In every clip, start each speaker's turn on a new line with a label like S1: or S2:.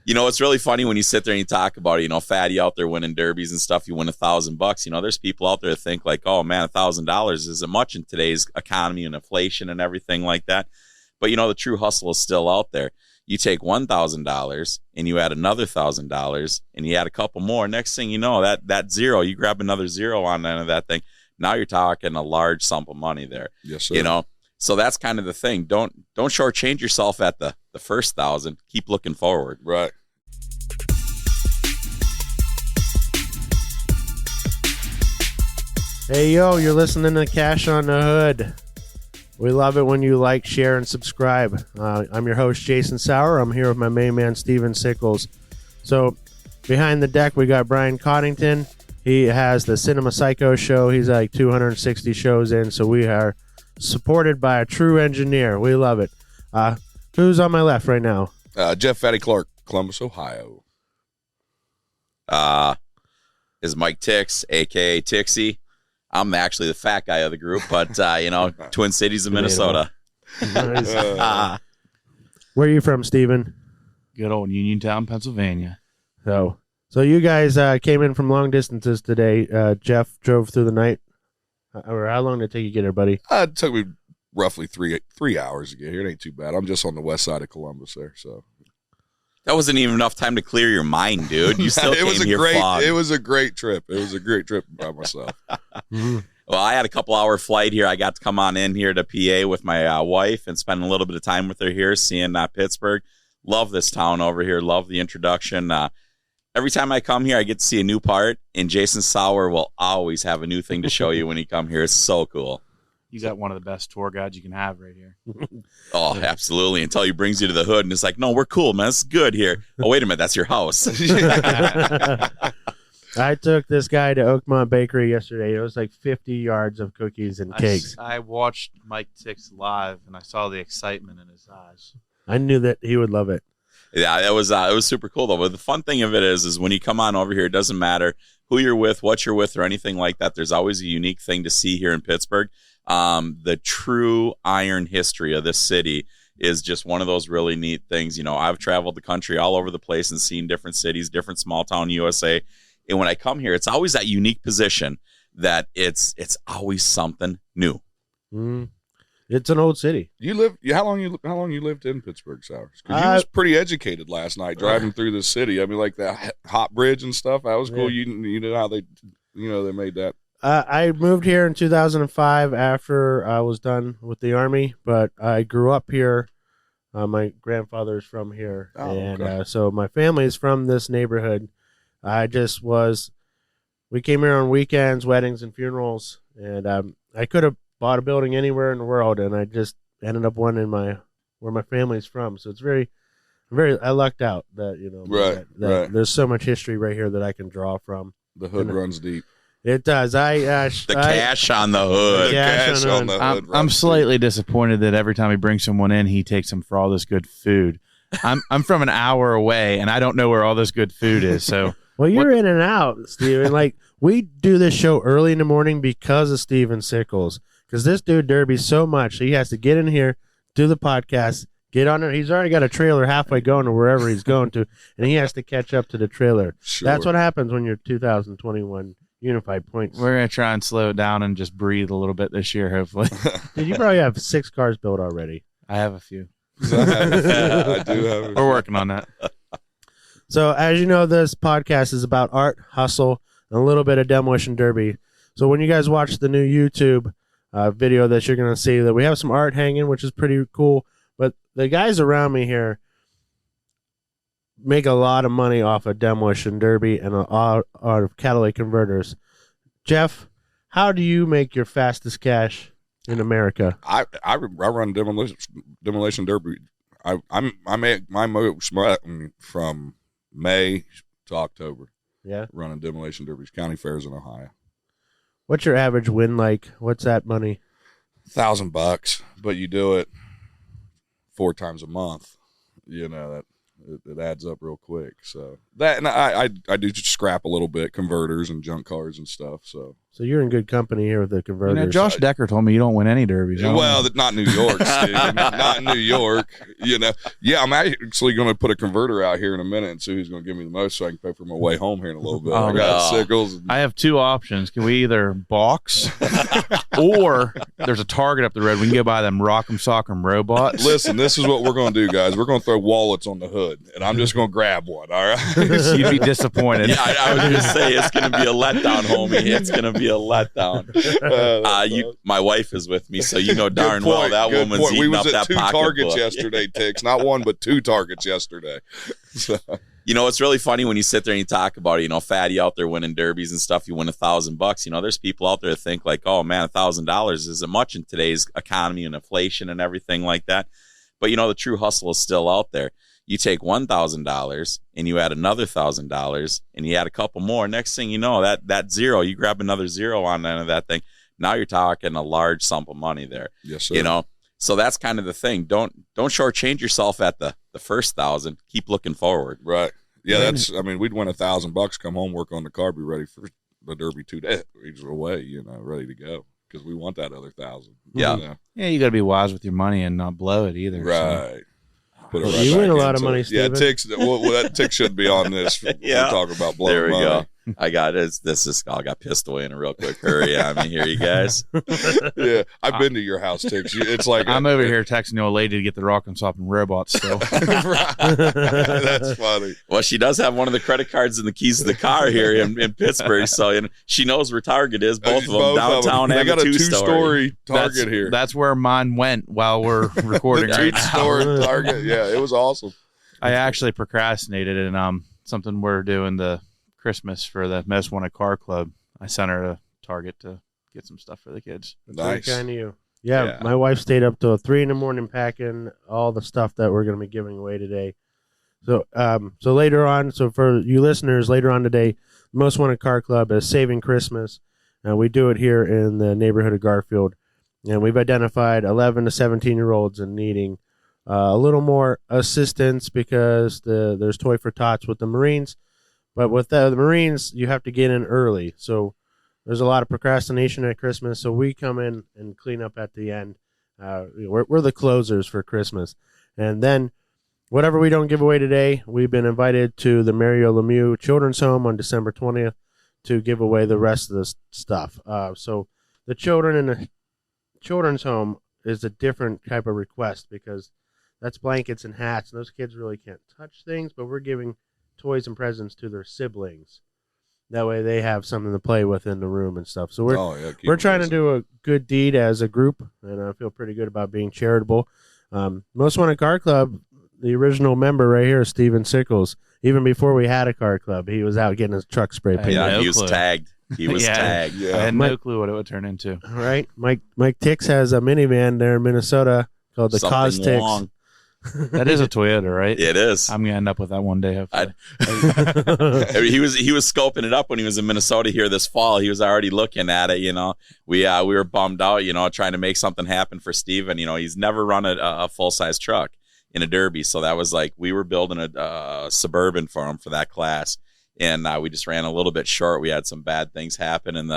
S1: You know, it's really funny when you sit there and you talk about it, you know, Fatty out there winning derbies and stuff, you win $1,000. You know, there's people out there that think like, oh man, $1,000 isn't much in today's economy and inflation and everything like that. But you know, the true hustle is still out there. You take $1,000 and you add another $1,000 and you add a couple more. Next thing you know, that zero, you grab another zero on the end of that thing. Now you're talking a large sum of money there.
S2: Yes, sir.
S1: You know, so that's kind of the thing. Don't shortchange yourself at the first 1,000. Keep looking forward.
S2: Right.
S3: Hey, yo, you're listening to Cash on the Hood. We love it when you like, share, and subscribe. I'm your host, Jason Sauer. I'm here with my main man, Steven Sickles. So, behind the deck, we got Brian Cottington. He has the Cinema Psycho show. He's like 260 shows in, so we are supported by a true engineer. We love it. Who's on my left right now?
S2: Jeff Fatty Clark, Columbus, Ohio.
S1: Is Mike Tix, a.k.a. Tixie. I'm actually the fat guy of the group, but, you know, Twin Cities of Minnesota.
S3: Nice. Where are you from, Steven?
S4: Good old Uniontown, Pennsylvania.
S3: So you guys came in from long distances today. Jeff drove through the night. Or how long did it take you to get here, buddy?
S2: It took me roughly three hours to get here. It ain't too bad. I'm just on the west side of Columbus there, so.
S1: That wasn't even enough time to clear your mind, dude. You still came here fogged.
S2: It was a great trip. It was a great trip by myself.
S1: Well, I had a couple-hour flight here. I got to come on in here to PA with my wife and spend a little bit of time with her here, seeing Pittsburgh. Love this town over here. Love the introduction. Every time I come here, I get to see a new part, and Jason Sauer will always have a new thing to show you when you come here. It's so cool.
S4: You got one of the best tour guides you can have right here.
S1: Oh, absolutely. Until he brings you to the hood, and it's like, no, we're cool, man. This is good here. Oh, wait a minute. That's your house.
S3: I took this guy to Oakmont Bakery yesterday. It was like 50 yards of cookies and cakes.
S4: I watched Mike Tix live, and I saw the excitement in his eyes.
S3: I knew that he would love it.
S1: Yeah, it was super cool, though. But the fun thing of it is when you come on over here, it doesn't matter who you're with, what you're with, or anything like that. There's always a unique thing to see here in Pittsburgh. The true iron history of this city is just one of those really neat things. You know, I've traveled the country all over the place and seen different cities, different small town USA. And when I come here, it's always that unique position that it's always something new.
S3: It's an old city.
S2: How long you lived in Pittsburgh, Sauers? Because you was pretty educated last night driving through the city. I mean, like that hot bridge and stuff. That was cool. Yeah. You know how they made that.
S3: I moved here in 2005 after I was done with the Army, but I grew up here. My grandfather's from here, so my family is from this neighborhood. We came here on weekends, weddings, and funerals, and I could have bought a building anywhere in the world, and I just ended up one where my family's from. So it's I lucked out that, you know,
S2: right.
S3: There's so much history right here that I can draw from.
S2: The hood runs deep.
S3: It does.
S1: Cash on the hood.
S2: Cash on the hood.
S4: I'm slightly disappointed that every time he brings someone in, he takes them for all this good food. I'm from an hour away, and I don't know where all this good food is. So,
S3: well, you're in and out, Steven. Like, we do this show early in the morning because of Steven Sickles. Because this dude derbies so much, he has to get in here, do the podcast, get on it. He's already got a trailer halfway going to wherever he's going to, and he has to catch up to the trailer.
S2: Sure.
S3: That's what happens when you're 2021 Unified Points.
S4: We're going to try and slow it down and just breathe a little bit this year, hopefully.
S3: Dude, you probably have 6 cars built already.
S4: I have a few.
S2: I do have.
S4: We're working on that.
S3: So, as you know, this podcast is about art, hustle, and a little bit of demolition derby. So when you guys watch the new YouTube video that you're going to see, that we have some art hanging, which is pretty cool. But the guys around me here make a lot of money off of demolition derby and a lot of catalytic converters. Jeff, how do you make your fastest cash in America?
S2: I run demolition derby. I make my most from May to October.
S3: Yeah,
S2: running demolition derbies, county fairs in Ohio.
S3: What's your average win like? What's that money?
S2: $1,000, but you do it 4 times a month. You know that it adds up real quick. So that, and I do just scrap a little bit, converters and junk cars and stuff. So
S3: So you're in good company here with the converters.
S4: Josh Decker told me you don't win any derbies.
S2: Well, not New York, Steve. Not in New York. Yeah, I'm actually going to put a converter out here in a minute and see who's going to give me the most so I can pay for my way home here in a little bit. I got Sickles.
S4: I have two options. Can we either box or there's a Target up the road. We can go buy them Rock'em Sock'em robots.
S2: Listen, this is what we're going to do, guys. We're going to throw wallets on the hood, and I'm just going to grab one, all right?
S4: You'd be disappointed.
S1: Yeah, I was going to say, it's going to be a letdown, homie. It's going to be a letdown. My wife is with me, so you know darn well that woman's eating up that pocketbook. We was at 2 Targets yesterday, Tix. Not one, but 2 Targets yesterday. So. It's really funny when you sit there and you talk about it. Fatty out there winning derbies and stuff. You win $1,000. There's people out there that think like, oh man, $1,000 isn't much in today's economy and inflation and everything like that. But the true hustle is still out there. You take $1,000 and you add another $1,000 and you add a couple more. Next thing you know, that zero, you grab another zero on the end of that thing. Now you're talking a large sum of money there.
S2: Yes, sir.
S1: So that's kind of the thing. Don't shortchange yourself at the first 1,000. Keep looking forward.
S2: Right. Yeah, we'd win $1,000, come home, work on the car, be ready for the Derby 2 days away, ready to go because we want that other 1,000.
S1: Yeah.
S4: Yeah, you got to be wise with your money and not blow it either.
S2: Right.
S4: So.
S3: You win a lot of money, Steven.
S2: Yeah, that Tix should be on this.
S1: Yeah.
S2: We'll talk about blowing
S1: money. There we go.
S2: I
S1: got pissed away in a real quick hurry. Here, you guys.
S2: Yeah, I've been to your house, Tix. It's like
S4: I'm over here texting the old lady to get the Rock'em Sock'em robots still.
S2: That's funny.
S1: Well, she does have one of the credit cards and the keys to the car here in Pittsburgh, so she knows where Target is. Both of them downtown.
S2: They got a
S1: 2-story
S2: Target here.
S4: That's where mine went while we're recording.
S2: The 2-story Target. Yeah, it was awesome.
S4: I actually procrastinated, and something we're doing the Christmas for the Most Wanted Car Club. I sent her to Target to get some stuff for the kids.
S2: Nice.
S3: Very kind of you. Yeah, my wife stayed up till 3 a.m. packing all the stuff that we're going to be giving away today. So, later on, for you listeners, later on today, Most Wanted Car Club is Saving Christmas. We do it here in the neighborhood of Garfield, and we've identified 11 to 17-year-olds in needing a little more assistance because there's Toy for Tots with the Marines. But with the Marines, you have to get in early. So there's a lot of procrastination at Christmas. So we come in and clean up at the end. We're the closers for Christmas. And then whatever we don't give away today, we've been invited to the Mario Lemieux Children's Home on December 20th to give away the rest of the stuff. So the children in the Children's Home is a different type of request because that's blankets and hats. And those kids really can't touch things, but we're giving toys and presents to their siblings. That way they have something to play with in the room and stuff. So we're trying to do a good deed as a group, and I feel pretty good about being charitable. Most Wanted Car Club, the original member right here is Steven Sickles. Even before we had a car club, he was out getting his truck spray painted.
S1: Yeah, he was tagged. He was tagged.
S2: Yeah.
S4: I had no clue what it would turn into.
S3: All right. Mike Tix has a minivan there in Minnesota called the Cause Tix.
S4: That is a Toyota, right?
S1: It is.
S4: I'm gonna end up with that one day. Hopefully.
S1: He was scoping it up when he was in Minnesota here this fall. He was already looking at it. We were bummed out. Trying to make something happen for Steven. He's never run a full size truck in a derby, so that was like we were building a Suburban for him for that class. And we just ran a little bit short. We had some bad things happen in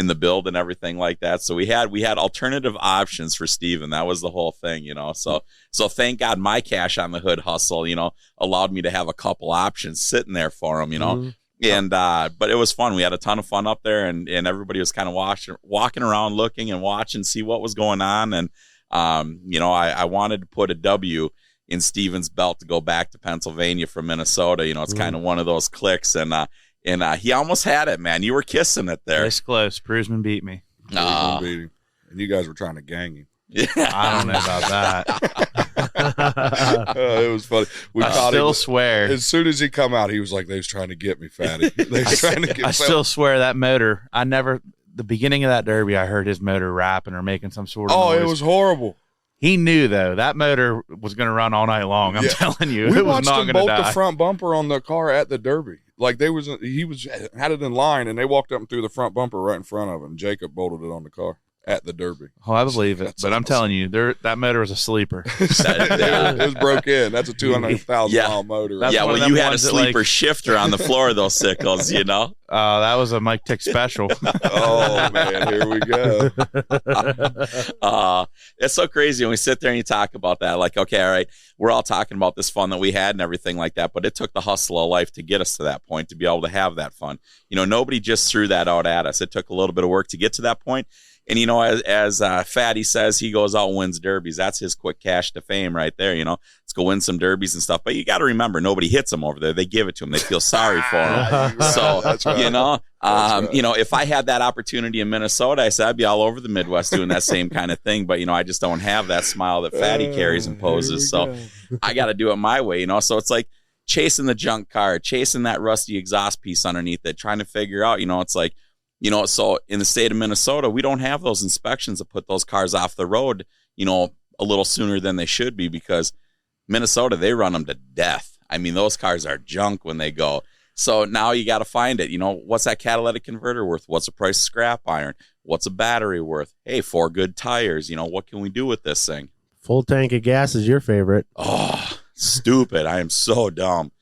S1: the build and everything like that. So we had alternative options for Steven. That was the whole thing, So thank God my cash on the hood hustle, allowed me to have a couple options sitting there for him, Mm-hmm. And but it was fun. We had a ton of fun up there, and everybody was kind of walking around, looking and watching, see what was going on. And I wanted to put a W in Steven's belt to go back to Pennsylvania from Minnesota. It's kind of one of those clicks, and he almost had it, man. You were kissing it there.
S4: It's close. Prusman beat me.
S2: Prusman beat him. And you guys were trying to gang him.
S1: Yeah.
S4: I don't know about that.
S2: It was funny.
S4: I still swear.
S2: As soon as he come out, he was like, they was trying to get me, fatty. They was trying to get me.
S4: I still swear that motor, the beginning of that derby, I heard his motor rapping or making some sort of noise.
S2: It was horrible.
S4: He knew, though, that motor was going to run all night long. I'm telling you.
S2: We
S4: it was
S2: watched
S4: not
S2: him
S4: going to
S2: bolt
S4: die.
S2: the front bumper on the car at the Derby. Like, he had it in line, and they walked up and threw the front bumper right in front of him. Jacob bolted it on the car at the Derby.
S4: Oh, I believe it. But I'm telling you, that motor was a sleeper.
S2: It was broke in. That's a 200,000 mile motor.
S1: Well, you had a sleeper shifter on the floor of those Sickles,
S4: That was a Mike Tix special.
S2: Oh man, here we go.
S1: It's so crazy when we sit there and you talk about that. Like, okay, all right, we're all talking about this fun that we had and everything like that, but it took the hustle of life to get us to that point, to be able to have that fun. You know, nobody just threw that out at us. It took a little bit of work to get to that point. And, you know, as Fatty says, he goes out and wins derbies. That's his quick cash to fame right there. You know, let's go win some derbies and stuff. But you got to remember, nobody hits him over there. They give it to him. They feel sorry for him. So, right. You know, right. You know, if I had that opportunity in Minnesota, I said I'd be all over the Midwest doing that same kind of thing. But, you know, I just don't have that smile that Fatty carries and poses. So I got to do it my way, you know. So it's like chasing the junk car, chasing that rusty exhaust piece underneath it, trying to figure out, you know, it's like, you know, so in the state of Minnesota, we don't have those inspections that put those cars off the road, you know, a little sooner than they should be, because Minnesota, they run them to death. I mean, those cars are junk when they go. So now you got to find it. You know, what's that catalytic converter worth? What's the price of scrap iron? What's a battery worth? Hey, 4 good tires. You know, what can we do with this thing?
S3: Full tank of gas is your favorite.
S1: Oh, stupid. I am so dumb.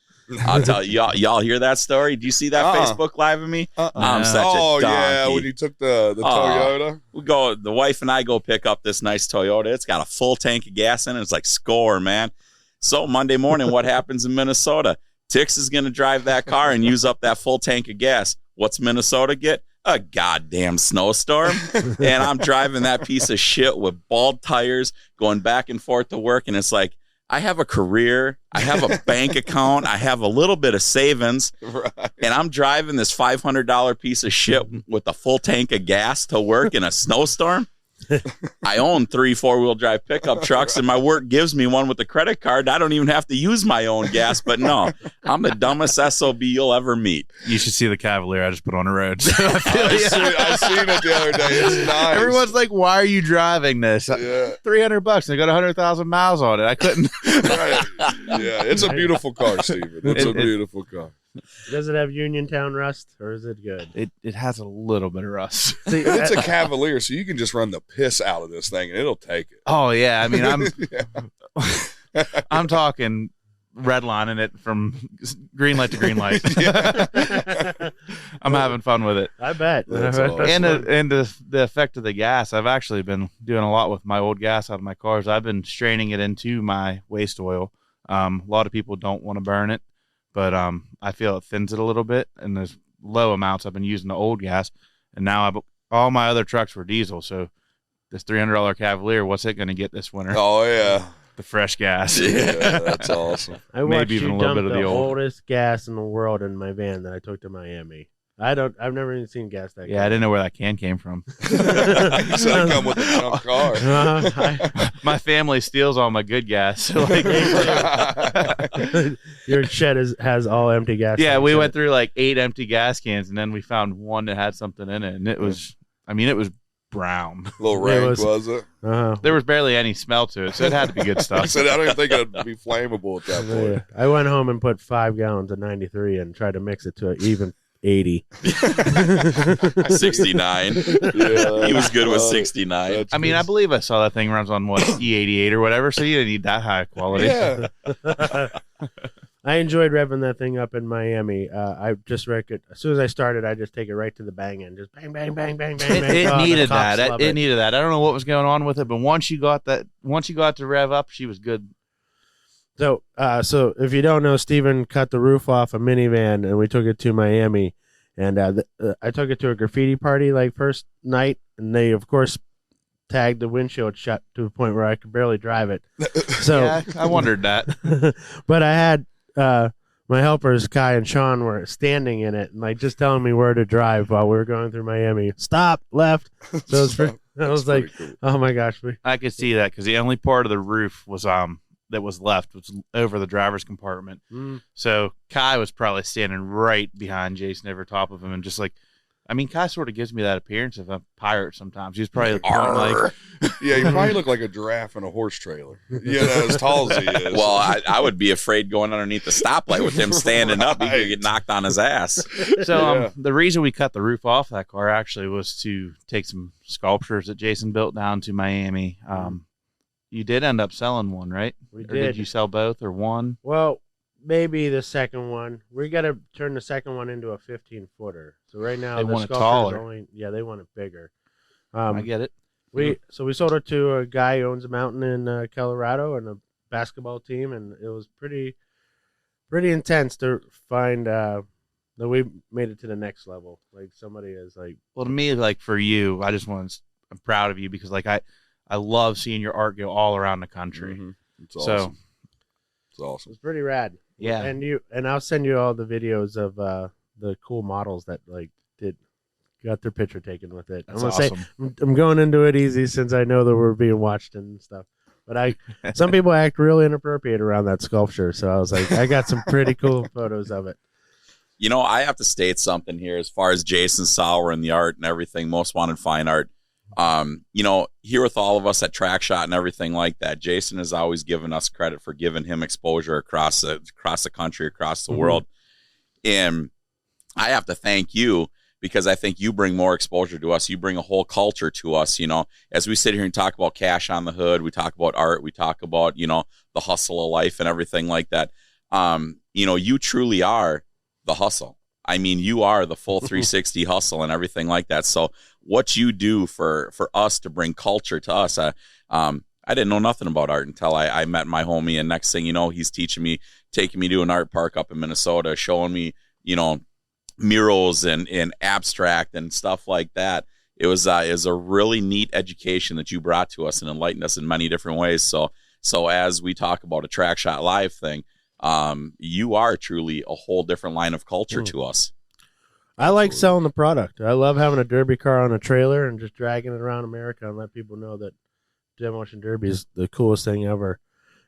S1: I'll tell you, y'all hear that story? Do you see that Facebook Live of me? I'm such a donkey.
S2: Yeah, when you took the Toyota.
S1: The wife and I go pick up this nice Toyota. It's got a full tank of gas in it. It's like score, man. So Monday morning, what happens in Minnesota? Tix is going to drive that car and use up that full tank of gas. What's Minnesota get? A goddamn snowstorm. And I'm driving that piece of shit with bald tires going back and forth to work. And it's like, I have a career, I have a bank account, I have a little bit of savings, right. And I'm driving this $500 piece of shit with a full tank of gas to work in a snowstorm. I own 3 4-wheel drive pickup trucks, and my work gives me one with a credit card. I don't even have to use my own gas, but no, I'm the dumbest SOB you'll ever meet.
S4: You should see the Cavalier I just put on the road.
S2: I seen it the other day. It's nice.
S4: Everyone's like, why are you driving this? Yeah. $300 and I got 100,000 miles on it. I couldn't.
S2: Right. Yeah, it's a beautiful car, Steven. It's a beautiful car.
S3: Does it have Uniontown rust, or is it good?
S4: It has a little bit of rust.
S2: See, it's a Cavalier, so you can just run the piss out of this thing, and it'll take it.
S4: Oh yeah, I mean I'm talking redlining it from green light to green light. I'm having fun with it.
S3: I bet.
S4: Awesome. And the effect of the gas, I've actually been doing a lot with my old gas out of my cars. I've been straining it into my waste oil. A lot of people don't want to burn it. But I feel it thins it a little bit, and there's low amounts. I've been using the old gas, and now all my other trucks were diesel. So this $300 Cavalier, what's it going to get this winter?
S2: Oh yeah,
S4: the fresh gas.
S2: Yeah, that's awesome.
S3: I maybe even a little bit of the oldest gas in the world in my van that I took to Miami. I've never even seen gas that.
S4: Yeah, I didn't know where that can came from.
S2: You said I come with a junk car.
S4: My family steals all my good gas. So like,
S3: your shed has all empty gas.
S4: Yeah, we went through like 8 empty gas cans, and then we found one that had something in it, and it was, it was brown.
S2: A little rank, was it?
S4: There was barely any smell to it, so it had to be good stuff.
S2: I said, I don't even think it'd be flammable at that point.
S3: Yeah. I went home and put 5 gallons of 93 and tried to mix it to an even 80.
S1: 69. Yeah, he was good with 69.
S4: I believe I saw that thing runs on E88 or whatever, so you didn't need that high quality.
S2: Yeah.
S3: I enjoyed revving that thing up in Miami. I just reckon as soon as I started, I just take it right to the bang end, just bang, bang, bang, bang, bang.
S4: It needed that. It needed that. I don't know what was going on with it, but once you got to rev up, she was good.
S3: So if you don't know, Steven cut the roof off a minivan, and we took it to Miami, and I took it to a graffiti party like first night, and they of course tagged the windshield shut to the point where I could barely drive it. So
S4: yeah, I wondered that.
S3: But I had my helpers Kai and Sean were standing in it and like just telling me where to drive while we were going through Miami. Stop, left. So I was like, cool. Oh my gosh,
S4: I could see that because the only part of the roof was that was left was over the driver's compartment. So Kai was probably standing right behind Jason over top of him, and just like, Kai sort of gives me that appearance of a pirate sometimes. He's probably like,
S2: yeah, you probably look like a giraffe in a horse trailer. Yeah, as tall as he is.
S1: Well, I would be afraid going underneath the stoplight with him standing up. He could get knocked on his ass.
S4: So the reason we cut the roof off that car actually was to take some sculptures that Jason built down to Miami. You did end up selling one, right?
S3: We did.
S4: Or did you sell both or one?
S3: Well, maybe the second one. We got to turn the second one into a 15-footer. So right now
S4: They
S3: the
S4: want it
S3: sculpture
S4: taller.
S3: is only, they want it bigger.
S4: I get it.
S3: We sold it to a guy who owns a mountain in Colorado and a basketball team, and it was pretty intense to find that we made it to the next level. Like somebody is like,
S4: Well, to me, like for you, I'm proud of you because like I love seeing your art go all around the country.
S2: Mm-hmm. It's
S4: So
S2: awesome. It's awesome.
S3: it's pretty rad.
S4: yeah,
S3: And I'll send you all the videos of the cool models that like got their picture taken with it.
S4: that's
S3: I'm gonna
S4: awesome.
S3: say I'm going into it easy since I know that we're being watched and stuff. But some people act really inappropriate around that sculpture, so I was like, I got some pretty cool photos of it.
S1: You know, I have to state something here as far as Jason Sauer and the art and everything, most wanted fine art. You know, here with all of us at TrackShot and everything like that, Jason has always given us credit for giving him exposure across the country, across the world. And I have to thank you because I think you bring more exposure to us. You bring a whole culture to us, you know, as we sit here and talk about cash on the hood, we talk about art, we talk about, you know, the hustle of life and everything like that. You know, you truly are the hustle. I mean, you are the full 360 hustle and everything like that. So what you do for us to bring culture to us, I didn't know nothing about art until I met my homie. And next thing you know, he's teaching me, taking me to an art park up in Minnesota, showing me, you know, murals and abstract and stuff like that. It was a really neat education that you brought to us and enlightened us in many different ways. So as we talk about a TrackShotLive thing, you are truly a whole different line of culture to us.
S3: I like selling the product. I love having a derby car on a trailer and just dragging it around America and let people know that Demolition Derby is the coolest thing ever.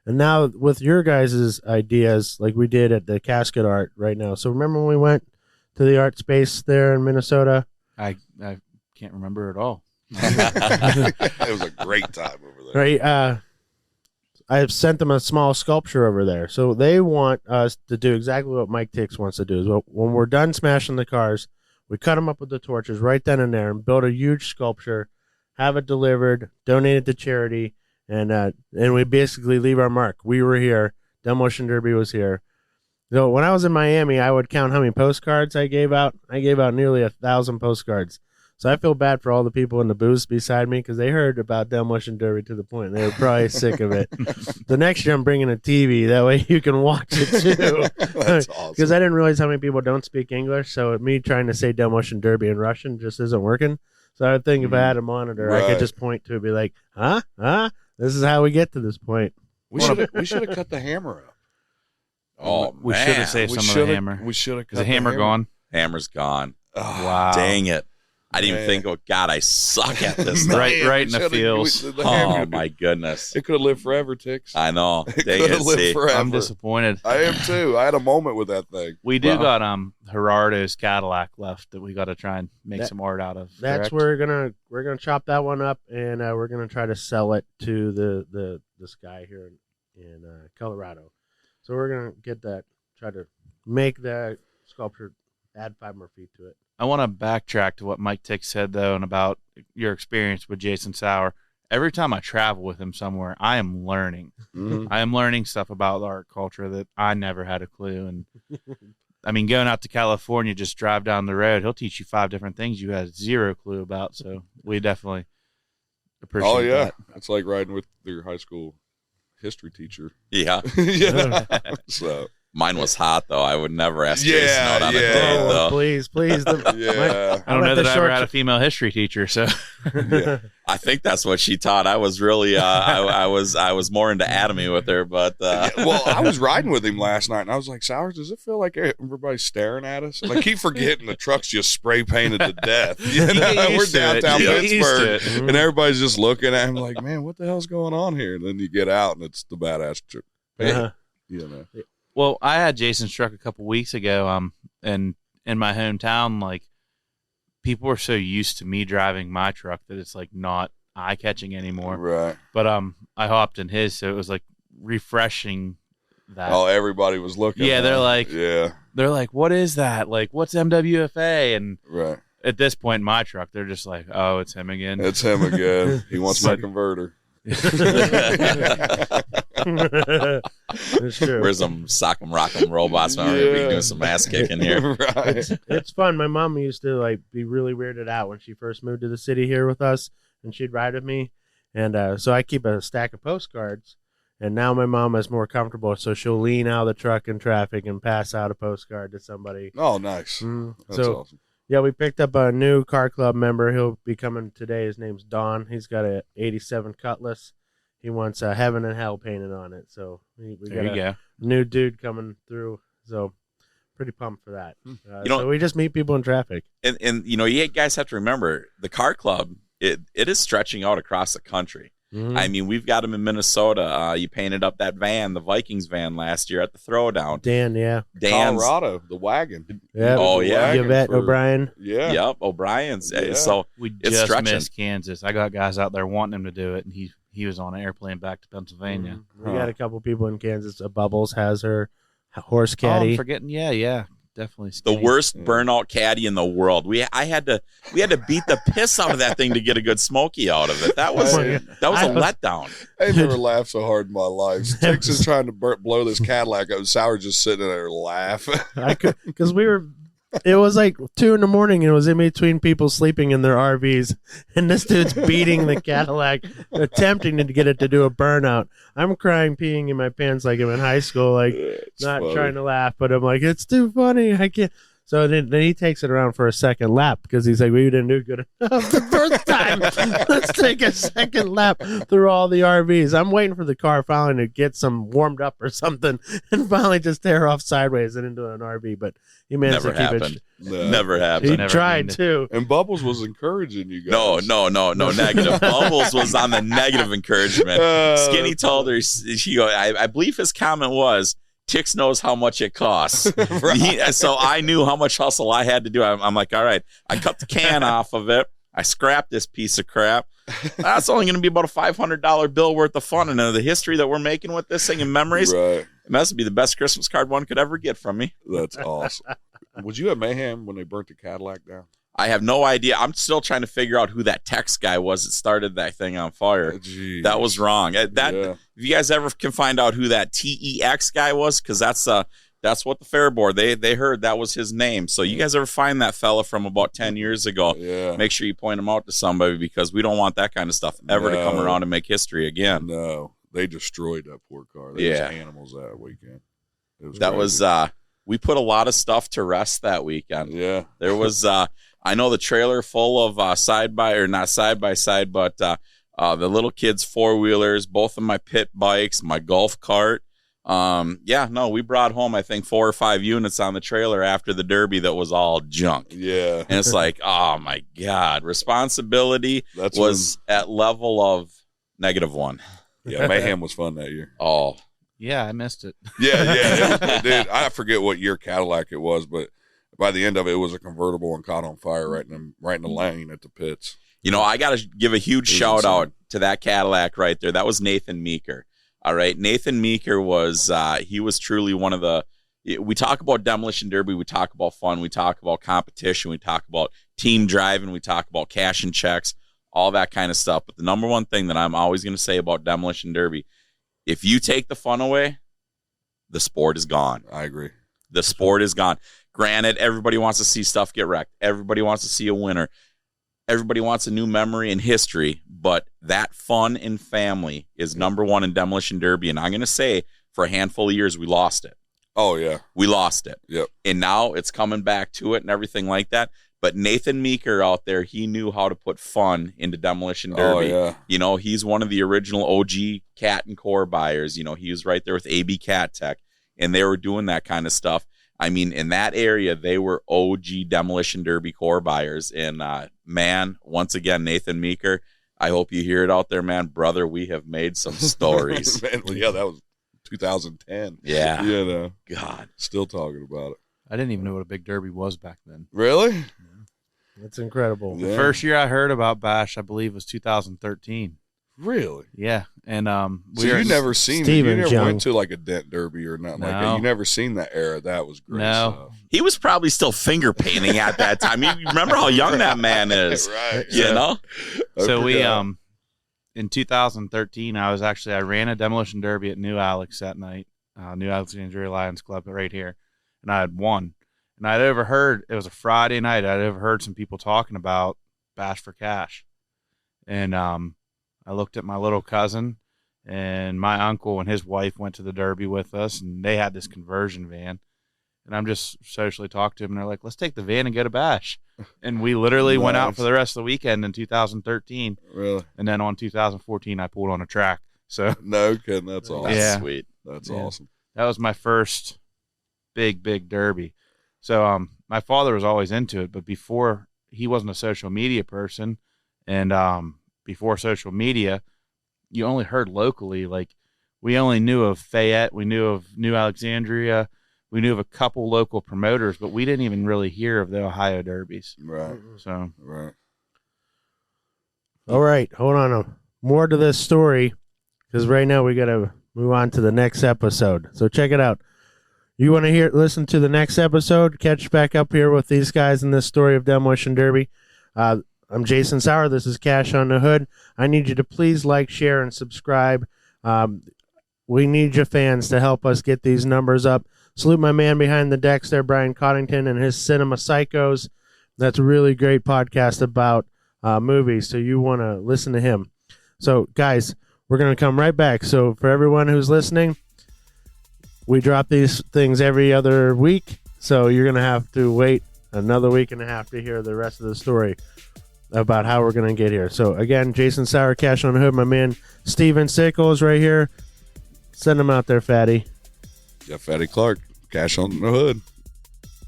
S3: And now with your guys' ideas, like we did at the casket art right now. So remember when we went to the art space there in Minnesota?
S4: I can't remember at all.
S2: It was a great time over there.
S3: Right. I've sent them a small sculpture over there. So they want us to do exactly what Mike Tix wants to do. Is when we're done smashing the cars, we cut them up with the torches right then and there and build a huge sculpture, have it delivered, donate it to charity, and we basically leave our mark. We were here. Demolition Derby was here. So when I was in Miami, I would count how many postcards I gave out. I gave out nearly 1,000 postcards. So I feel bad for all the people in the booths beside me because they heard about Demolition Derby to the point they were probably sick of it. The next year I'm bringing a TV. That way you can watch it too.
S2: That's awesome.
S3: Because I didn't realize how many people don't speak English. So me trying to say Demolition Derby in Russian just isn't working. So I would think if I had a monitor, I could just point to it and be like, huh? This is how we get to this point.
S2: We should have cut the hammer up.
S1: Oh,
S4: We
S1: man.
S4: should have saved some of the hammer.
S2: We should have cut
S4: Is the hammer gone?
S1: Hammer's gone.
S2: Oh,
S4: Wow.
S1: Dang it. I didn't even
S2: Man.
S1: think, oh, God, I suck at this.
S2: Man,
S4: Right
S2: we
S4: in the
S2: should've-
S4: feels.
S2: the
S1: Oh,
S2: hammer-
S1: my goodness.
S2: It could have lived forever, Tix.
S1: I know.
S2: It
S1: Dang
S2: could
S1: it.
S2: have lived
S1: See,
S2: forever.
S4: I'm disappointed.
S2: I am too. I had a moment with that thing.
S4: We do
S1: Wow.
S4: got Gerardo's Cadillac left that we got to try and make some art out of.
S3: That's
S4: correct?
S3: where we're gonna chop that one up, and we're gonna try to sell it to this guy here in Colorado. So we're gonna get that, try to make the sculpture, add 5 more feet to it.
S4: I want to backtrack to what Mike Tix said though, and about your experience with Jason Sauer. Every time I travel with him somewhere, I am learning.
S2: Mhm.
S4: I am learning stuff about the art culture that I never had a clue. And I mean, going out to California, just drive down the road, he'll teach you 5 different things you had 0 clue about. So we definitely appreciate
S2: Oh yeah,
S4: that.
S2: it's like riding with your high school history teacher.
S1: yeah.
S2: Yeah. So
S1: Mine was hot, though. I would never ask
S2: Yeah,
S1: Jason out on a
S2: yeah.
S1: date,
S3: Oh,
S1: though.
S3: please.
S2: yeah,
S4: I don't know
S3: let the
S4: that I ever
S3: short-
S4: had a female history teacher. So
S2: yeah.
S1: I think that's what she taught. I was really, I was more into anatomy with her, but
S2: Well, I was riding with him last night, and I was like, "Sowers, does it feel like everybody's staring at us?" And I keep forgetting the truck's just spray painted to death. You know?
S4: get
S2: We're
S4: used to it.
S2: downtown
S4: You get used to
S2: Pittsburgh,
S4: it.
S2: and everybody's just looking at him like, "Man, what the hell's going on here?" And then you get out, and it's the badass truck.
S3: Uh-huh.
S2: You know.
S4: Well, I had Jason's truck a couple weeks ago, and in my hometown, like, people are so used to me driving my truck that it's like not eye catching anymore.
S2: Right.
S4: But I hopped in his, so it was like refreshing that.
S2: Oh, everybody was looking.
S4: Yeah, they're
S2: huh?
S4: like-
S2: yeah,
S4: They're like, "What is that? Like, what's MWFA?" And
S2: right.
S4: at this point in my truck, they're just like, "Oh, it's him again."
S2: It's him again. He wants my
S4: So-
S2: converter.
S3: It's true.
S1: Where's some sock'em rock'em robots? I'm gonna be doing some ass kicking here.
S2: Right.
S3: It's fun. My mom used to like be really weirded out when she first moved to the city here with us, and she'd ride with me, and so I keep a stack of postcards. And now my mom is more comfortable, so she'll lean out of the truck in traffic and pass out a postcard to somebody.
S2: Oh, nice. That's awesome.
S3: Yeah, we picked up a new car club member. He'll be coming today. His name's Don. He's got a '87 Cutlass. He wants Heaven and Hell painted on it. So we got a new dude coming through. So pretty pumped for that. So we just meet people in traffic.
S1: And you guys have to remember, the car club, it is stretching out across the country.
S3: Mm-hmm.
S1: I mean, we've got them in Minnesota. You painted up that van, the Vikings van, last year at the Throwdown.
S3: Dan's
S2: Colorado, the wagon.
S3: Yeah.
S1: Oh, yeah.
S3: Yvette O'Brien.
S2: Yeah.
S1: Yep, O'Brien's.
S2: Yeah.
S1: So
S4: We
S1: it's
S4: just
S1: stretching.
S4: missed Kansas. I got guys out there wanting him to do it, and he was on an airplane back to Pennsylvania.
S3: We got a couple people in Kansas. Bubbles has her horse
S4: Oh, I'm
S3: caddy.
S4: forgetting. Yeah. Definitely
S1: the
S4: skinny.
S1: worst burnout caddy in the world. We had to beat the piss out of that thing to get a good smoky out of it. That was a letdown.
S2: I never laughed so hard in my life. Tix is trying to blow this Cadillac up. Sauer just sitting there laughing.
S3: Because it was like 2 a.m. and it was in between people sleeping in their RVs, and this dude's beating the Cadillac, attempting to get it to do a burnout. I'm crying, peeing in my pants like I'm in high school, like not
S2: funny.
S3: trying to laugh, but I'm like, it's too funny. I can't. So then he takes it around for a second lap because he's like, we didn't do good enough the first time. Let's take a second lap through all the RVs. I'm waiting for the car finally to get some warmed up or something and finally just tear off sideways and into an RV. But he managed
S1: Never
S3: to keep
S1: happened.
S3: it.
S2: No.
S1: Never happened.
S3: He
S4: Never
S3: tried
S4: seen it.
S3: too.
S2: And Bubbles was encouraging you guys.
S1: No, negative. Bubbles was on the negative encouragement. Skinny told her, I believe his comment was, Tix knows how much it costs.
S2: Right.
S1: So I knew how much hustle I had to do. I'm like, all right, I cut the can off of it. I scrapped this piece of crap. That's only going to be about a $500 bill worth of fun. And the history that we're making with this thing and memories,
S2: Right.
S1: it must be the best Christmas card one could ever get from me.
S2: That's awesome. Was you at Mayhem when they burnt the Cadillac down?
S1: I have no idea. I'm still trying to figure out who that Tex guy was that started that thing on fire.
S2: Jeez.
S1: That was wrong.
S2: Yeah.
S1: If you guys ever can find out who that TEX guy was, because that's what the fair board, they heard that was his name. So you guys ever find that fella from about 10 years ago,
S2: Yeah.
S1: make sure you point him out to somebody, because we don't want that kind of stuff ever to come around and make history again.
S2: No, they destroyed that poor car. They
S1: Yeah.
S2: was animals that weekend.
S1: That was we put a lot of stuff to rest that weekend.
S2: Yeah.
S1: There was I know the trailer full of not side by side, but the little kids' 4-wheelers, both of my pit bikes, my golf cart. We brought home, I think, 4 or 5 units on the trailer after the Derby that was all junk.
S2: Yeah.
S1: And it's like, oh my God, responsibility was at level of -1.
S2: Yeah, Mayhem was fun that year.
S1: Oh,
S4: Yeah, I missed it.
S2: Yeah. Dude, I forget what year Cadillac it was, but by the end of it, it was a convertible and caught on fire right in the lane at the pits.
S1: I got to give a huge shout
S2: insane.
S1: out to that Cadillac right there. That was Nathan Meeker. All right. Nathan Meeker was, he was truly one of we talk about Demolition Derby. We talk about fun. We talk about competition. We talk about team driving. We talk about cash and checks, all that kind of stuff. But the number one thing that I'm always going to say about Demolition Derby, if you take the fun away, the sport is gone.
S2: I agree.
S1: The sport is gone. Granted, everybody wants to see stuff get wrecked. Everybody wants to see a winner. Everybody wants a new memory in history, but that fun and family is number one in Demolition Derby. And I'm going to say, for a handful of years, we lost it.
S2: Oh, yeah.
S1: We lost it.
S2: Yep.
S1: And now it's coming back to it and everything like that. But Nathan Meeker out there, he knew how to put fun into Demolition Derby.
S2: Oh, yeah.
S1: He's one of the original OG cat and core buyers. He was right there with AB Cat Tech, and they were doing that kind of stuff. I mean, in that area, they were OG Demolition Derby core buyers. And, man, once again, Nathan Meeker, I hope you hear it out there, man. Brother, we have made some stories.
S2: Man, yeah, that was 2010.
S1: Yeah. God.
S2: Still talking about it.
S4: I didn't even know what a big derby was back then.
S2: Really?
S3: It's incredible.
S2: Yeah.
S4: The first year I heard about Bash, I believe, was 2013.
S2: Really?
S4: Yeah, and
S2: So you never seen
S3: Steven
S2: you never
S3: Young.
S2: went to like a dent derby or nothing like that.
S4: No.
S2: You never seen that era. That was great
S4: No.
S2: stuff.
S1: He was probably still finger painting at that time. You remember how young that man is.
S2: Right.
S1: You know?
S2: I
S4: So we
S2: forgot.
S4: in 2013, I ran a demolition derby at New Alex that night, New Alexandria Lions Club right here, and I had won. And I'd overheard, it was a Friday night, I'd overheard some people talking about Bash for Cash. And I looked at my little cousin, and my uncle and his wife went to the derby with us, and they had this conversion van. And I'm just socially talking to them, and they're like, let's take the van and go to Bash. And we literally went out for the rest of the weekend in 2013.
S2: Really?
S4: And then on 2014, I pulled on a track. So
S2: no kidding. That's awesome.
S1: That's sweet.
S2: That's awesome.
S4: That was my first big derby. So my father was always into it, but before, he wasn't a social media person. And before social media, you only heard locally. Like, we only knew of Fayette. We knew of New Alexandria. We knew of a couple local promoters, but we didn't even really hear of the Ohio derbies.
S2: Right.
S4: So.
S2: Right.
S3: All right. Hold on. More to this story, because right now we got to move on to the next episode. So check it out. You want to listen to the next episode? Catch back up here with these guys in this story of Demolition Derby. I'm Jason Sauer. This is Cash on the Hood. I need you to please like, share, and subscribe. We need you fans to help us get these numbers up. Salute my man behind the decks there, Brian Cottington, and his Cinema Psychos. That's a really great podcast about movies, so you want to listen to him. So, guys, we're going to come right back. So, for everyone who's listening, we drop these things every other week, so you're going to have to wait another week and a half to hear the rest of the story about how we're going to get here. So, again, Jason Sauer, Cash on the Hood, my man Steven Sickles right here. Send him out there, Fatty.
S2: Yeah, Fatty Clark, Cash on the Hood.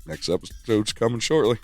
S2: Next episode's coming shortly.